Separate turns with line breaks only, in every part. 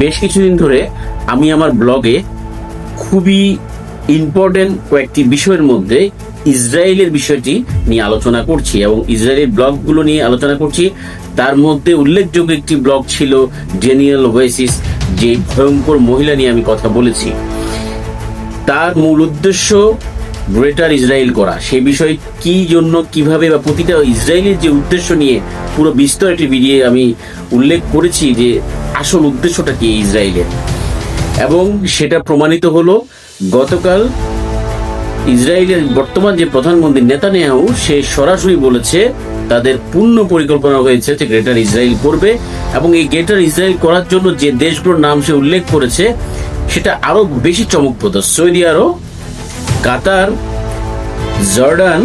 বেশ কিছুদিন ধরে আমি আমার ব্লগে খুবই ইম্পর্টেন্ট কয়েকটি বিষয়ের মধ্যে ইসরায়েলের বিষয়টি নিয়ে আলোচনা করছি এবং ইসরায়েলের ব্লগগুলো নিয়ে আলোচনা করছি। তার মধ্যে উল্লেখযোগ্য একটি ব্লগ ছিল ড্যানিয়েল ওয়েসিস, যে ভয়ঙ্কর মহিলা নিয়ে আমি কথা বলেছি। তার মূল উদ্দেশ্য গ্রেটার ইসরায়েল করা। সেই বিষয় কি জন্য, কিভাবে বা প্রতিটা ইসরায়েলের যে উদ্দেশ্য নিয়ে পুরো বিস্তর একটি ভিডিও আমি উল্লেখ করেছি যে আসল উদ্দেশ্যটা কি ইসরায়েলের, এবং সেটা প্রমাণিত হলো গতকাল। ইসরায়েলের বর্তমান যে প্রধানমন্ত্রী নেতানিয়াহু, সে সরাসরি বলেছে তাদের পূর্ণ পরিকল্পনা হয়েছে যে গ্রেটার ইসরায়েল করবে, এবং এই গ্রেটার ইসরায়েল করার জন্য যে দেশগুলোর নাম সে উল্লেখ করেছে সেটা আরো বেশি চমকপ্রদ। সৌদি আরব, কাতার, জর্ডান,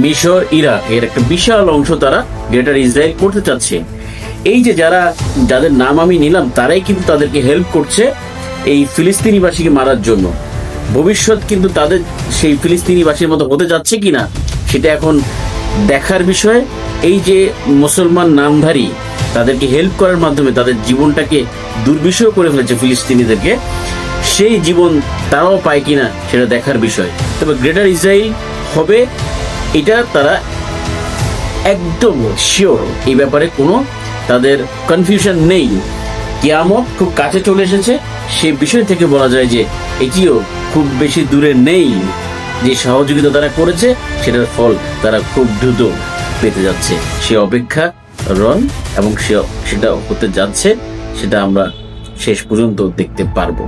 মিশর, ইরাক, এর একটা বিশাল অংশ তারা গ্রেটার ইসরায়েল করতে চাচ্ছে। এই যে যাদের নাম আমি নিলাম, তারাই কিন্তু তাদেরকে হেল্প করছে এই ফিলিস্তিনিবাসীকে মারার জন্য। ভবিষ্যৎ কিন্তু তাদের সেই ফিলিস্তিনিবাসীর মতো হতে যাচ্ছে কিনা সেটা এখন দেখার বিষয়। এই যে মুসলমান নামধারী, তাদেরকে হেল্প করার মাধ্যমে তাদের জীবনটাকে দুর্বিষহ করে ফেলেছে ফিলিস্তিনিদেরকে, সেই জীবন তারাও পায় কিনা সেটা দেখার বিষয়। তবে গ্রেটার ইসরায়েল হবে এটা তারা একদম শিওর, এই ব্যাপারে কোনো তাদের কনফিউশন নেই। কিয়ামত খুব কাছে চলে এসেছে, সেই বিষয় থেকে বলা যায় যে এটিও খুব বেশি দূরে নেই। যে সহযোগিতা তারা করেছে সেটার ফল তারা খুব দ্রুত পেতে যাচ্ছে। সে অপেক্ষা রন, এবং সেটা হতে যাচ্ছে, সেটা আমরা শেষ পর্যন্ত দেখতে পারবো।